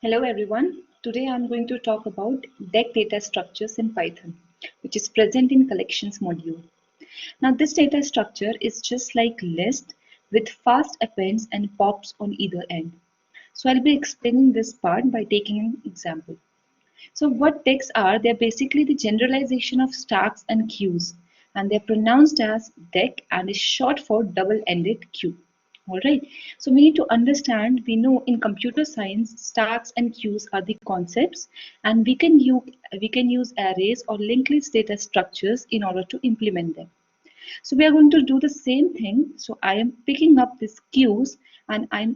Hello everyone. Today I'm going to talk about Deque data structures in Python, which is present in collections module. Now this data structure is just like list with fast appends and pops on either end. So I'll be explaining this part by taking an example. So what decks are, they're basically the generalization of stacks and queues, and they're pronounced as deck and is short for double-ended queue. All right. So we need to understand, we know in computer science, stacks and queues are the concepts, and we can use arrays or linked list data structures in order to implement them. So we are going to do the same thing. So I am picking up these queues and I'm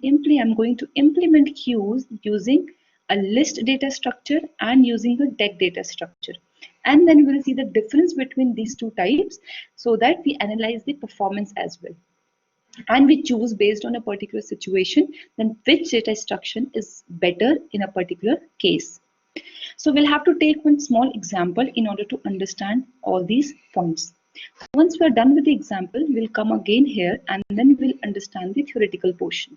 going to implement queues using a list data structure and using a deck data structure. And then we'll see the difference between these two types so that we analyze the performance as well. And we choose based on a particular situation, then which data structure is better in a particular case. So we'll have to take one small example in order to understand all these points. Once we are done with the example, we'll come again here and then we'll understand the theoretical portion.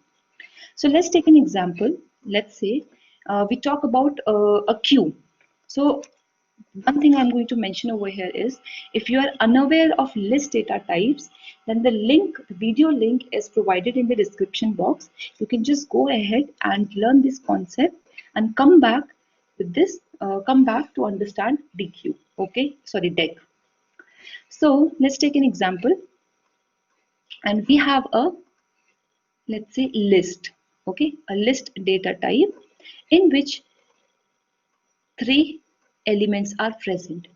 So let's take an example. Let's say we talk about a queue. So one thing I'm going to mention over here is if you are unaware of list data types, then the video link is provided in the description box. You can just go ahead and learn this concept and come back with this, come back to understand DQ. Okay, sorry, deck. So let's take an example and we have a, let's say, list. Okay, a list data type in which three elements are present.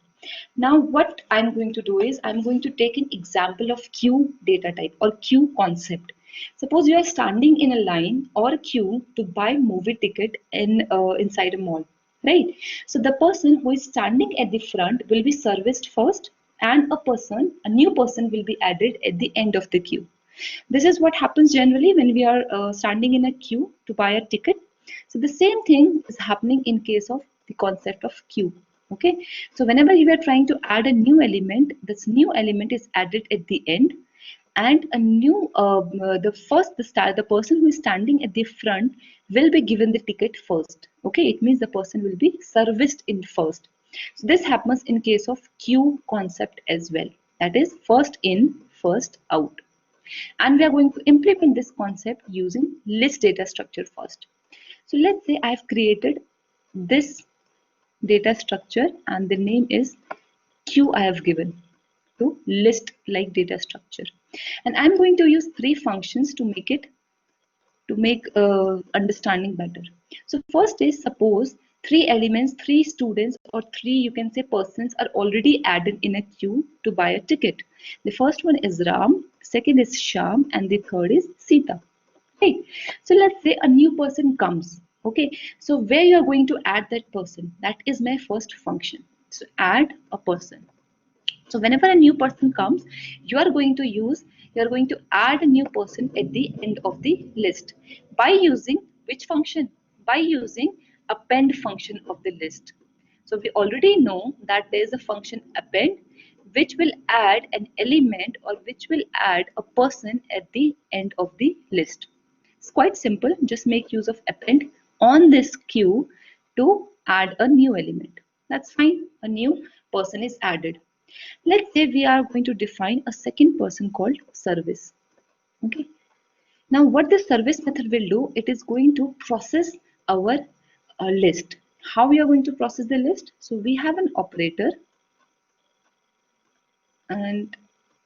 Now what I'm going to do is I'm going to take an example of queue data type or queue concept. Suppose you are standing in a line or a queue to buy movie ticket inside a mall, right? So the person who is standing at the front will be serviced first, and a new person will be added at the end of the queue. This is what happens generally when we are standing in a queue to buy a ticket. So the same thing is happening in case of the concept of queue. Okay, so whenever you are trying to add a new element, this new element is added at the end, and a new the person who is standing at the front will be given the ticket first. Okay, it means the person will be serviced in first. So this happens in case of queue concept as well. That is first in, first out. And we are going to implement this concept using list data structure first. So let's say I've created this data structure and the name is queue I have given to list like data structure. And I'm going to use three functions to make understanding better. So first is suppose three elements, three students or three you can say persons are already added in a queue to buy a ticket. The first one is Ram, second is Sham, and the third is Sita. Right. So let's say a new person comes. Okay. So where you are going to add that person? That is my first function. So add a person. So whenever a new person comes, you are going to add a new person at the end of the list by using which function? By using append function of the list. So we already know that there is a function append which will add an element or which will add a person at the end of the list. It's quite simple. Just make use of append on this queue to add a new element. That's fine. A new person is added. Let's say we are going to define a second person called service. Okay. Now what the service method will do, it is going to process our list. How we are going to process the list? So we have an operator and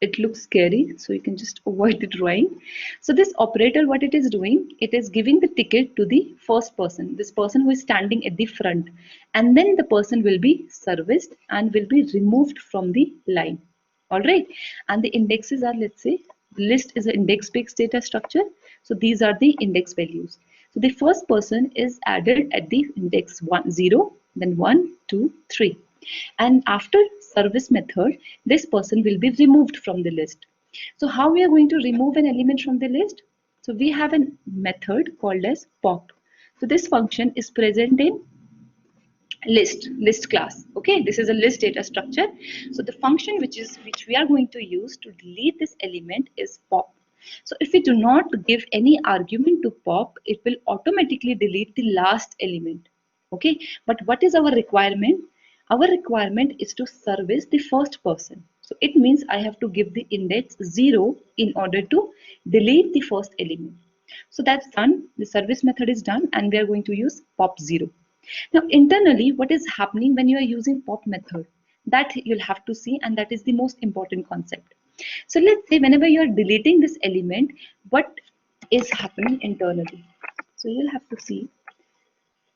it looks scary, so you can just avoid the drawing. So this operator, what it is doing, it is giving the ticket to the first person, this person who is standing at the front, and then the person will be serviced and will be removed from the line. All right, and the indexes are, let's say, list is an index based data structure, so these are the index values. So the first person is added at the index 0, then 1, 2, 3. And after service method, this person will be removed from the list. So how we are going to remove an element from the list? So we have a method called as pop. So this function is present in list class. Okay, this is a list data structure. So the function which we are going to use to delete this element is pop. So if we do not give any argument to pop, it will automatically delete the last element. Okay, but what is our requirement? Our requirement is to service the first person. So it means I have to give the index 0 in order to delete the first element. So that's done. The service method is done and we are going to use pop 0. Now internally, what is happening when you are using pop method? That you'll have to see, and that is the most important concept. So let's say whenever you are deleting this element, what is happening internally? So you'll have to see.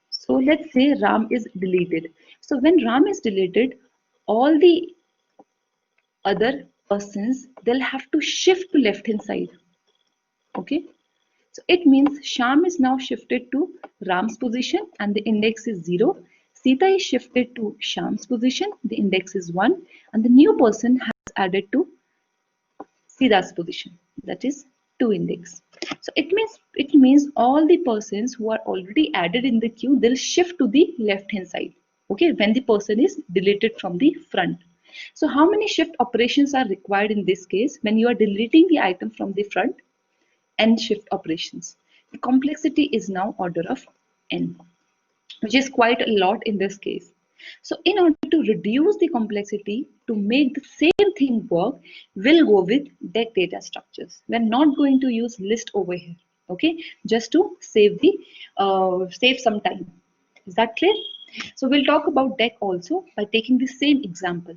So let's say RAM is deleted. So when RAM is deleted, all the other persons, they'll have to shift to left hand side. Okay. So it means Sham is now shifted to Ram's position and the index is 0. Sita is shifted to Sham's position, the index is 1, and the new person has added to Sita's position, that is 2 index. So it means all the persons who are already added in the queue, they'll shift to the left hand side. Okay, when the person is deleted from the front. So how many shift operations are required in this case when you are deleting the item from the front? N shift operations. The complexity is now order of n, which is quite a lot in this case. So in order to reduce the complexity, to make the same thing work, we'll go with Deque data structures. We're not going to use list over here, okay? Just to save some time. Is that clear? So we'll talk about Deque also by taking the same example.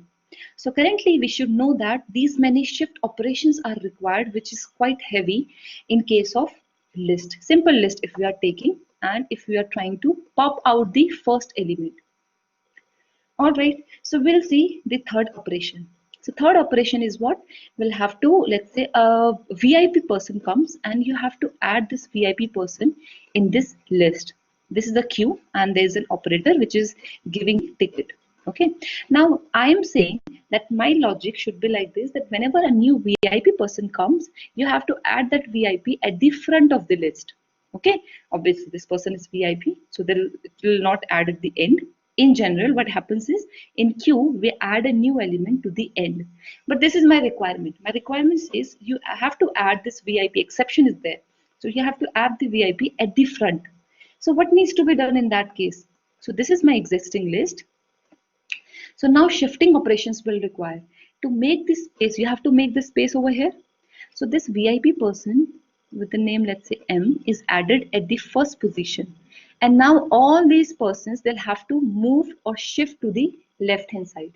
So currently we should know that these many shift operations are required, which is quite heavy in case of list, simple list if we are taking, and if we are trying to pop out the first element. All right, so we'll see the third operation. So third operation is what? We'll have to, let's say a VIP person comes and you have to add this VIP person in this list. This is the queue and there's an operator which is giving ticket. Okay, now I am saying that my logic should be like this, that whenever a new VIP person comes, you have to add that VIP at the front of the list. Okay, obviously this person is VIP, so it will not add at the end. In general, what happens is in queue we add a new element to the end, but this is my requirement. My requirement is you have to add this VIP, exception is there, so you have to add the VIP at the front. So what needs to be done in that case? So this is my existing list. So now shifting operations will require to make this space. You have to make this space over here. So this VIP person with the name, let's say M, is added at the first position. And now all these persons, they'll have to move or shift to the left hand side.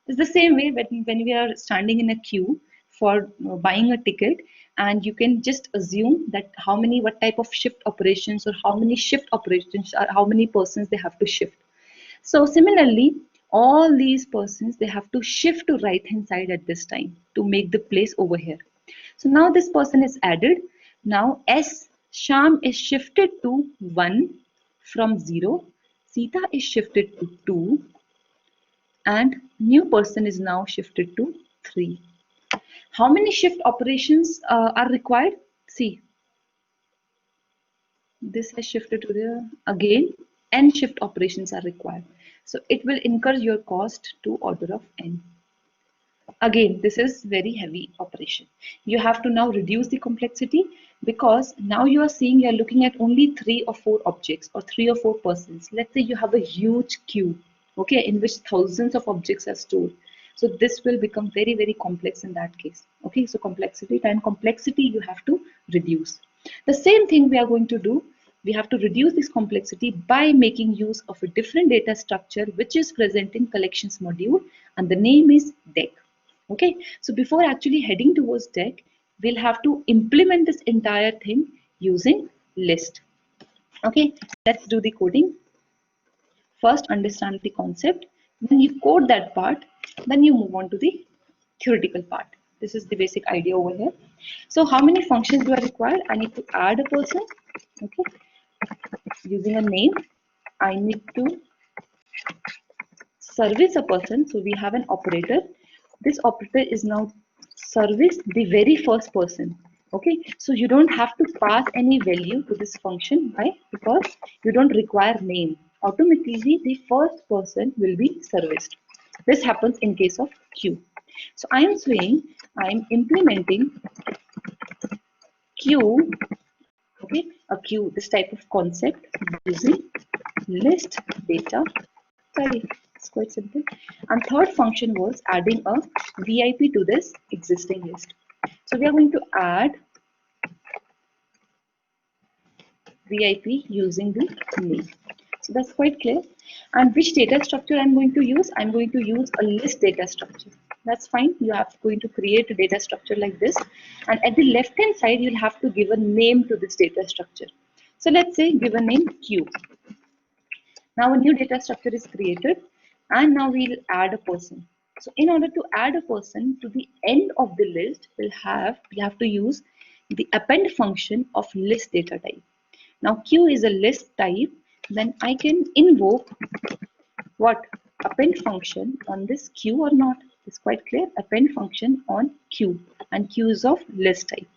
It's the same way when we are standing in a queue for buying a ticket, and you can just assume that what type of shift operations or how many shift operations or how many persons they have to shift. So similarly, all these persons, they have to shift to right hand side at this time to make the place over here. So now this person is added. Now S, Sham is shifted to 1 from 0. Sita is shifted to 2. And new person is now shifted to 3. How many shift operations are required? See, this has shifted to the, again, n shift operations are required. So it will incur your cost to order of n. Again, this is very heavy operation. You have to now reduce the complexity, because now you are seeing, you are looking at only 3 or 4 objects or 3 or 4 persons. Let's say you have a huge queue, okay, in which thousands of objects are stored. So this will become very, very complex in that case. Okay, so complexity you have to reduce. The same thing we are going to do. We have to reduce this complexity by making use of a different data structure which is present in collections module, and the name is Deque. Okay, so before actually heading towards Deque, we'll have to implement this entire thing using list. Okay, let's do the coding. First understand the concept, then you code that part, then you move on to the theoretical part. This is the basic idea over here. So how many functions do I require? I need to add a person, okay, using a name. I need to service a person, so we have an operator. This operator is now service the very first person. Okay, so you don't have to pass any value to this function. Why? Because you don't require name. Automatically the first person will be serviced. This happens in case of queue. So I am saying I am implementing queue, okay, a queue, this type of concept using list data type. It's quite simple. And third function was adding a VIP to this existing list. So we are going to add VIP using the name. So that's quite clear. And which data structure I'm going to use? I'm going to use a list data structure. That's fine. You are going to create a data structure like this. And at the left hand side, you'll have to give a name to this data structure. So let's say give a name Q. Now a new data structure is created, and now we'll add a person. So in order to add a person to the end of the list, we have to use the append function of list data type. Now Q is a list type, then I can invoke what? Append function on this Q or not. It's quite clear. Append function on Q, and Q is of list type.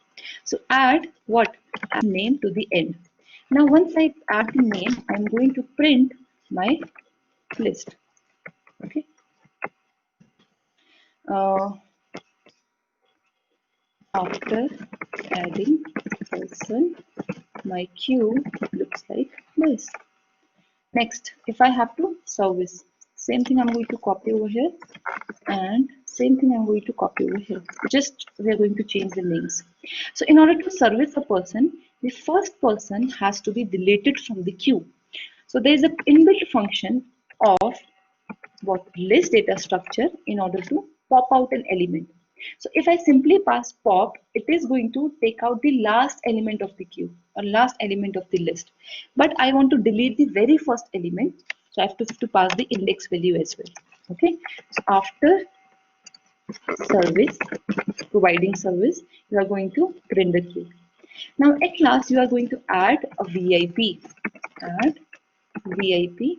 So add what? Add name to the end. Now once I add the name, I'm going to print my list. Okay. Uh, After adding person, my queue looks like this. Next, if I have to service, same thing I'm going to copy over here, and same thing I'm going to copy over here. Just we are going to change the names. So in order to service a person, the first person has to be deleted from the queue. So there is an inbuilt function of what list data structure in order to pop out an element. So if I simply pass pop, it is going to take out the last element of the queue or last element of the list. But I want to delete the very first element, so I have to pass the index value as well. Okay. So after service, providing service, you are going to print the queue. Now at last you are going to add a VIP. Add VIP,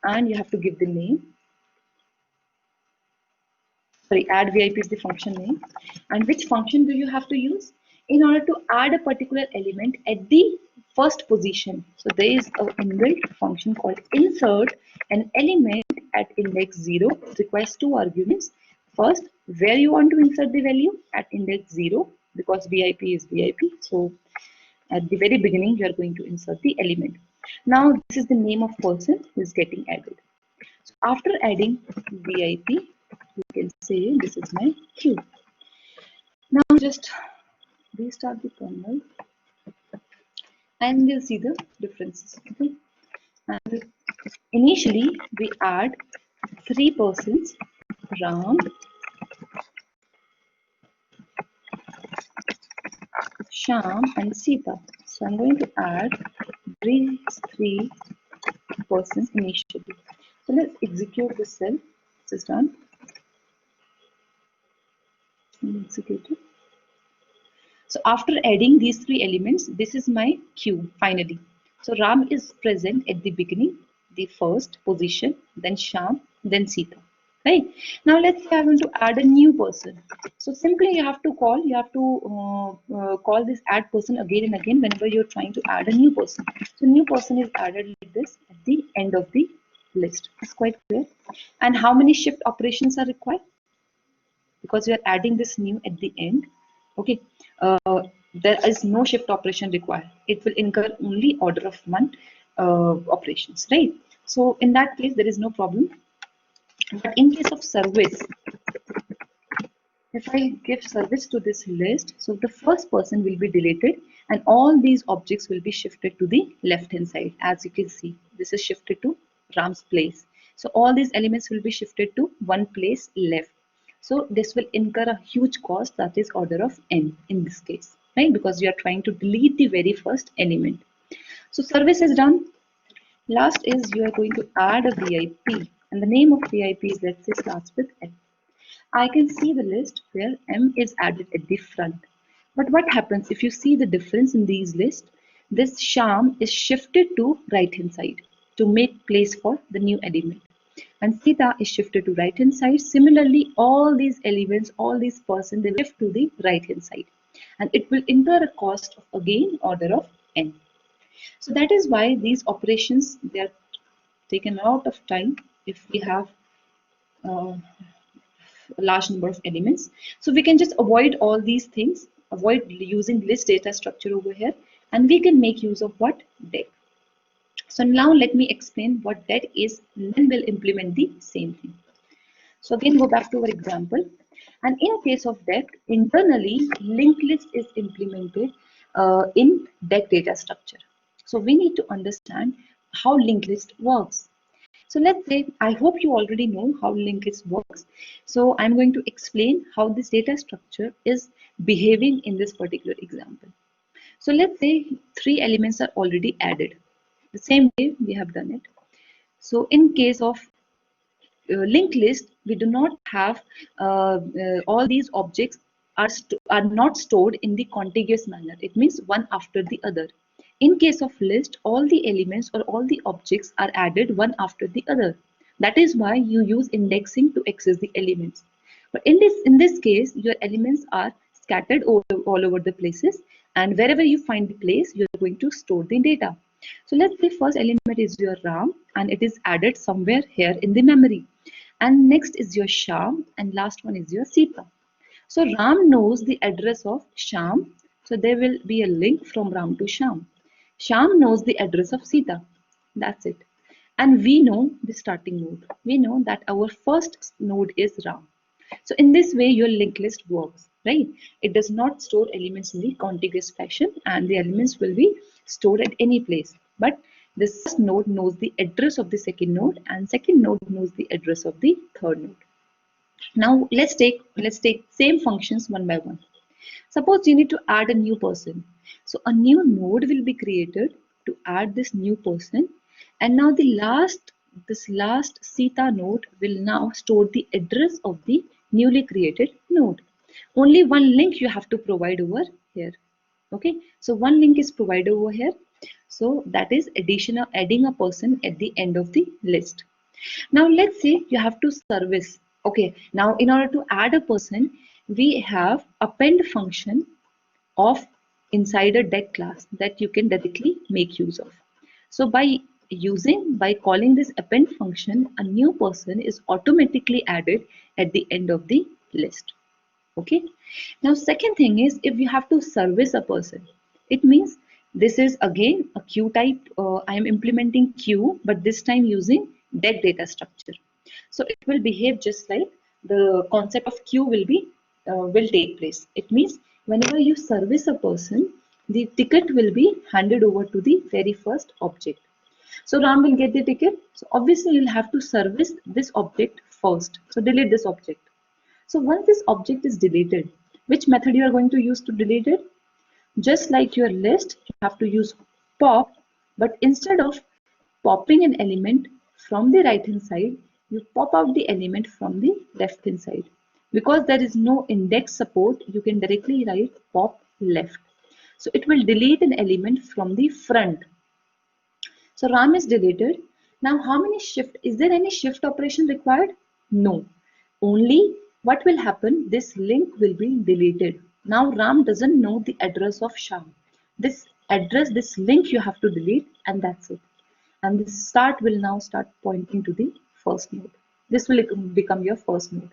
and you have to give the name. Sorry, add VIP is the function name. And which function do you have to use in order to add a particular element at the first position? So there is an inbuilt function called insert an element at index 0. It requires two arguments. First, where you want to insert the value at index 0, because VIP is VIP. So at the very beginning, you are going to insert the element. Now this is the name of person who is getting added. So after adding VIP, you can say this is my queue. Now just restart the kernel and we'll see the differences. Okay. And initially we add three persons, Ram, Sham and Sita. So I'm going to add these three persons initially. So let's execute this cell. This is done. Execute it. So after adding these three elements, this is my queue finally. So Ram is present at the beginning, the first position, then Sham, then Sita. Right. Now let's say I want to add a new person. So simply you have to call this add person again and again whenever you're trying to add a new person. So new person is added like this at the end of the list. It's quite clear. And how many shift operations are required? Because we are adding this new at the end. Okay, there is no shift operation required. It will incur only order of one operations, right? So in that case, there is no problem. But in case of service, if I give service to this list, so the first person will be deleted and all these objects will be shifted to the left hand side. As you can see, this is shifted to Ram's place. So all these elements will be shifted to one place left. So this will incur a huge cost, that is order of n in this case, right? Because you are trying to delete the very first element. So service is done. Last is you are going to add a VIP, and the name of VIP is, let's say, starts with M. I can see the list where M is added at the front. But what happens if you see the difference in these lists? This Sham is shifted to right hand side to make place for the new element. And Sita is shifted to right hand side. Similarly, all these elements, all these persons, they shift to the right hand side. And it will incur a cost of again order of n. So that is why these operations, they are taken a lot of time if we have a large number of elements. So we can just avoid all these things avoid using list data structure over here, and we can make use of what? Deque. So now let me explain what Deque is, and then we'll implement the same thing. So again, go back to our example. And in case of Deque, internally, linked list is implemented in Deque data structure. So we need to understand how linked list works. So let's say, I hope you already know how linked list works. So I'm going to explain how this data structure is behaving in this particular example. So let's say 3 elements are already added. The same way we have done it. So in case of linked list, we do not have all these objects are not stored in the contiguous manner. It means one after the other. In case of list, all the elements or all the objects are added one after the other. That is why you use indexing to access the elements. But in this case, your elements are scattered all over the places, and wherever you find the place, you are going to store the data. So let's say first element is your RAM, and it is added somewhere here in the memory. And next is your Sham, and last one is your Sita. So Ram knows the address of Sham, so there will be a link from Ram to Sham. Sham knows the address of Sita. That's it. And we know the starting node. We know that our first node is Ram. So in this way, your linked list works, right? It does not store elements in the contiguous fashion, and the elements will be stored at any place. But this first node knows the address of the second node, and second node knows the address of the third node. Now let's take same functions one by one. Suppose you need to add a new person. So a new node will be created to add this new person. And now this last Sita node will now store the address of the newly created node. Only one link you have to provide over here. Okay, so one link is provided over here. So that is adding a person at the end of the list. Now let's say you have to service. Okay, now in order to add a person, we have append function of inside a Deque class that you can directly make use of. So by calling this append function, a new person is automatically added at the end of the list. Okay, now second thing is, if you have to service a person, it means this is again a queue type. I am implementing queue, but this time using Deque data structure. So it will behave just like the concept of queue will take place. It means whenever you service a person, the ticket will be handed over to the very first object. So Ram will get the ticket. So obviously you'll have to service this object first. So delete this object. So once this object is deleted, which method you are going to use to delete it? Just like your list, you have to use pop, but instead of popping an element from the right hand side, you pop out the element from the left hand side. Because there is no index support, you can directly write pop left. So it will delete an element from the front. So RAM is deleted. Now how many shift? Is there any shift operation required? No. Only what will happen? This link will be deleted. Now RAM doesn't know the address of Sham. This address, this link you have to delete, and that's it. And this start will now start pointing to the first node. This will become your first node.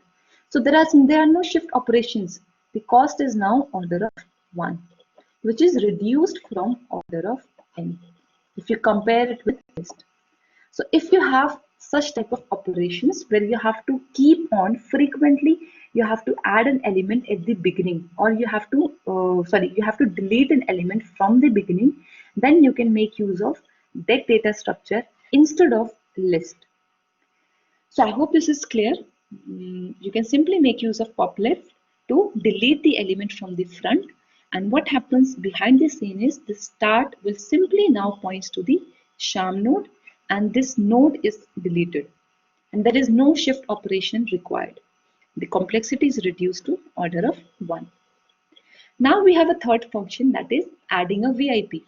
So there are no shift operations. The cost is now order of 1, which is reduced from order of n if you compare it with list. So if you have such type of operations where you have to keep on frequently, you have to add an element at the beginning, or you have to you have to delete an element from the beginning, then you can make use of Deque data structure instead of list. So I hope this is clear. You can simply make use of pop left to delete the element from the front, and what happens behind the scene is the start will simply now points to the Sham node, and this node is deleted, and there is no shift operation required. The complexity is reduced to order of 1. Now we have a third function, that is adding a VIP.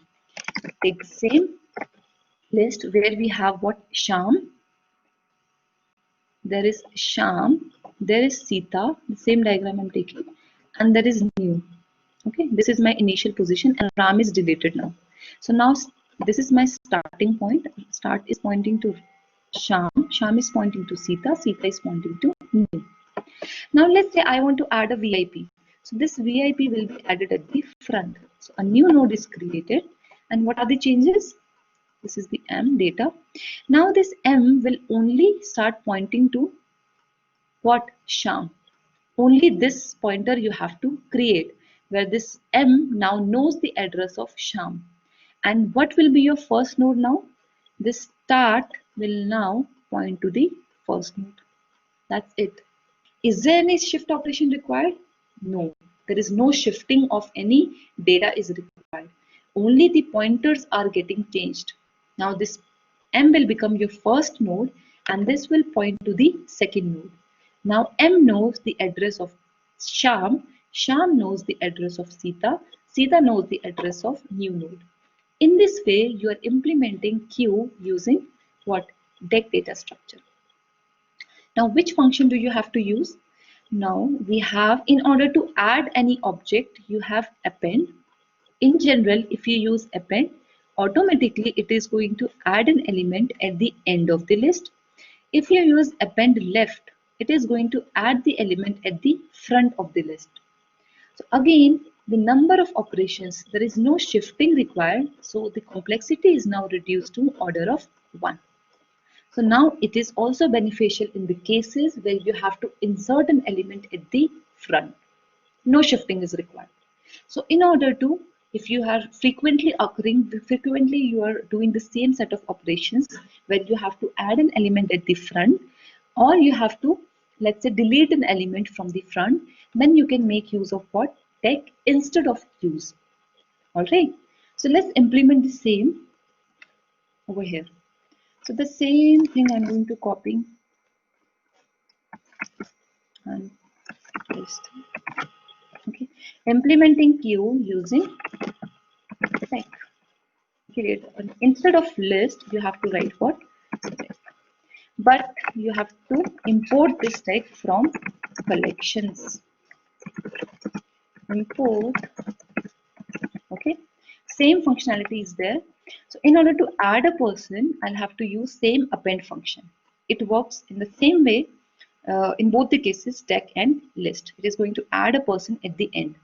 Take the same list where we have what? Sham, there is Sham, there is Sita, the same diagram I'm taking, and there is new. Okay, this is my initial position, and Ram is deleted now. So now this is my starting point. Start is pointing to Sham, Sham is pointing to Sita, Sita is pointing to new. Now let's say I want to add a VIP. So this VIP will be added at the front. So a new node is created. And what are the changes? This is the M data. Now this M will only start pointing to what? Sham. Only this pointer you have to create, where this M now knows the address of Sham. And what will be your first node now? This start will now point to the first node. That's it. Is there any shift operation required? No, there is no shifting of any data is required. Only the pointers are getting changed. Now this M will become your first node and this will point to the second node. Now M knows the address of Sham, Sham knows the address of Sita, Sita knows the address of new node. In this way, you are implementing queue using what? Deque data structure. Now, which function do you have to use? Now, we have, in order to add any object, you have append. In general, if you use append, automatically it is going to add an element at the end of the list. If you use append left, it is going to add the element at the front of the list. So again, the number of operations, there is no shifting required. So the complexity is now reduced to order of 1. So now it is also beneficial in the cases where you have to insert an element at the front. No shifting is required. So in order to, if you are frequently you are doing the same set of operations where you have to add an element at the front, or you have to, let's say, delete an element from the front, then you can make use of what? Deque instead of use. All right. So let's implement the same over here. So the same thing I'm going to copy and paste. Okay, implementing queue using deque. Create instead of list, you have to write what? But you have to import this deque from collections. Import. Okay, same functionality is there. So in order to add a person, I'll have to use same append function. It works in the same way in both the cases, deque and list. It is going to add a person at the end.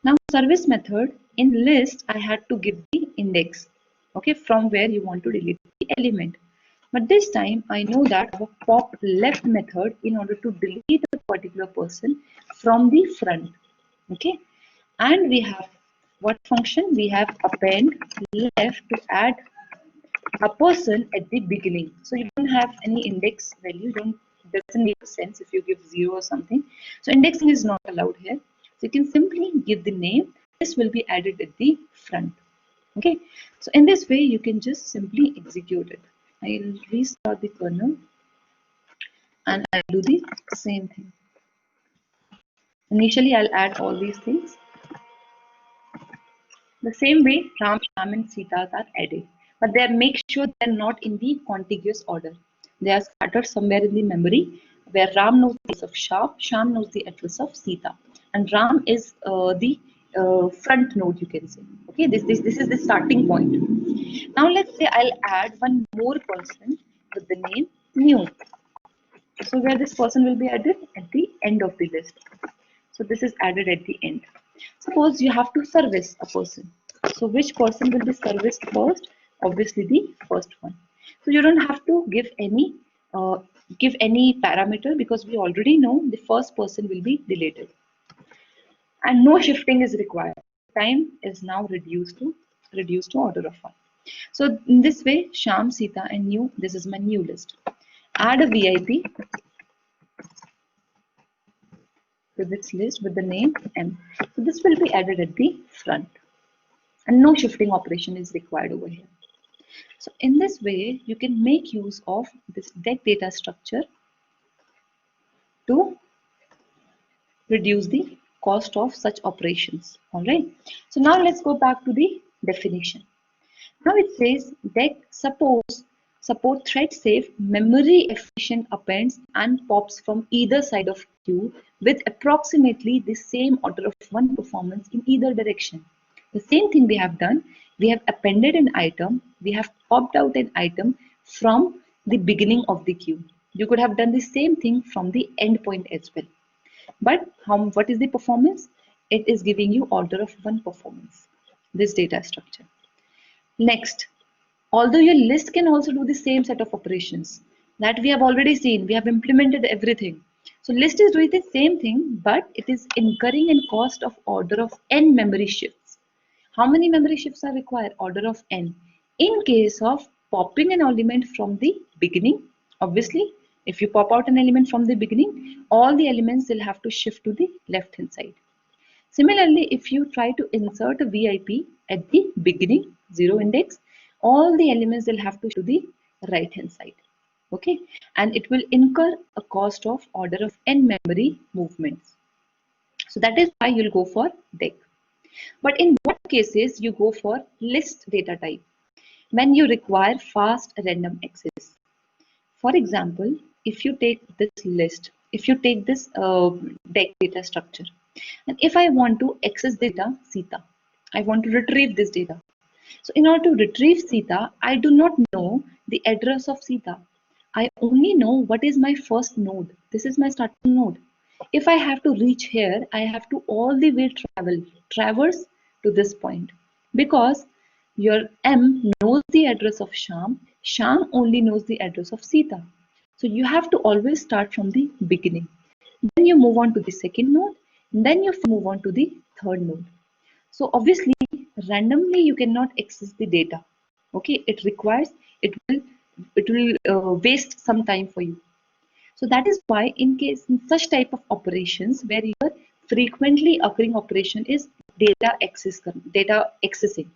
Now service method, in list I had to give the index, okay, from where you want to delete the element. But this time I know that I have a pop left method in order to delete a particular person from the front. Okay, and we have what function? We have append left to add a person at the beginning. So you don't have any index value, don't doesn't make sense if you give 0 or something. So indexing is not allowed here. So you can simply give the name. This will be added at the front. Okay. So in this way, you can just simply execute it. I'll restart the kernel and I'll do the same thing. Initially, I'll add all these things. The same way, Ram, Sham and Sita are added. But they make sure they're not in the contiguous order. They are scattered somewhere in the memory where Ram knows the address of Sham, Sham knows the address of Sita. And Ram is the front node, you can say. Okay, this is the starting point. Now let's say I'll add one more person with the name new. So where this person will be added? At the end of the list. So this is added at the end. Suppose you have to service a person. So which person will be serviced first? Obviously the first one. So you don't have to give any parameter because we already know the first person will be deleted. And no shifting is required. Time is now reduced to order of 1. So in this way, Sham, Sita and new, this is my new list. Add a VIP with its list with the name M. So this will be added at the front and no shifting operation is required over here. So in this way, you can make use of this deque data structure to reduce the cost of such operations. All right. So now let's go back to the definition. Now it says deque support thread safe, memory efficient appends and pops from either side of queue with approximately the same order of 1 performance in either direction. The same thing we have done. We have appended an item. We have popped out an item from the beginning of the queue. You could have done the same thing from the end point as well. But what is the performance? it is giving you order of 1 performance, this data structure. Next, although your list can also do the same set of operations that we have already seen, we have implemented everything. So list is doing the same thing, but it is incurring a cost of order of n memory shifts. How many memory shifts are required? Order of n. In case of popping an element from the beginning, obviously, if you pop out an element from the beginning, all the elements will have to shift to the left hand side. Similarly, if you try to insert a VIP at the beginning, 0 index, all the elements will have to to the right hand side. Okay, and it will incur a cost of order of n memory movements. So that is why you'll go for Deque. But in what cases you go for list data type? When you require fast random access. For example, if you take this list, if you take this Deque data structure, and if I want to access data Sita, I want to retrieve this data. So in order to retrieve Sita, I do not know the address of Sita. I only know what is my first node. This is my starting node. If I have to reach here, I have to all the way traverse to this point, because your M knows the address of Sham. Sham only knows the address of Sita. So you have to always start from the beginning. Then you move on to the second node. Then you move on to the third node. So obviously, randomly you cannot access the data. Okay, it requires, it will waste some time for you. So that is why in case in such type of operations where your frequently occurring operation is data accessing.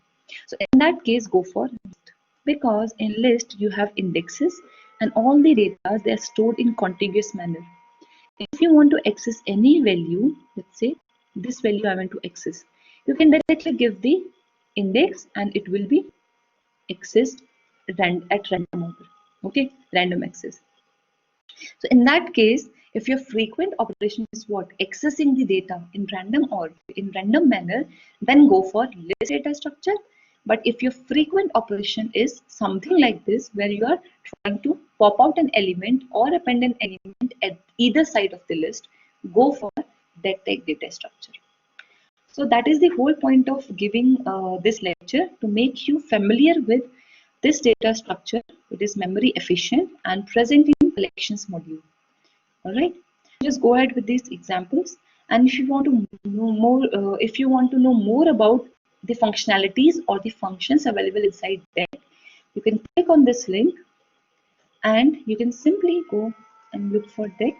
So in that case, go for list, because in list you have indexes and all the data they are stored in contiguous manner. If you want to access any value, let's say this value I want to access, you can directly give the index and it will be accessed at random order. Okay, random access. So in that case, if your frequent operation is what? Accessing the data in random or in random manner, then go for list data structure. But if your frequent operation is something like this, where you are trying to pop out an element or append an element at either side of the list, go for that type data structure. So that is the whole point of giving this lecture, to make you familiar with this data structure. It is memory efficient and present in collections module. All right, just go ahead with these examples. And if you want to know more, about the functionalities or the functions available inside Deque, you can click on this link and you can simply go and look for Deque.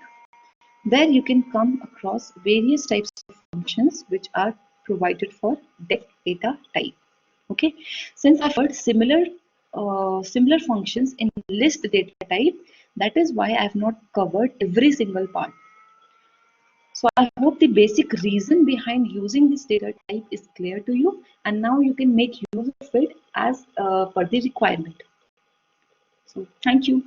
There you can come across various types of functions which are provided for Deque data type. Okay, since I've heard similar functions in list data type, that is why I have not covered every single part. So I hope the basic reason behind using this data type is clear to you, and now you can make use of it as per the requirement. So thank you.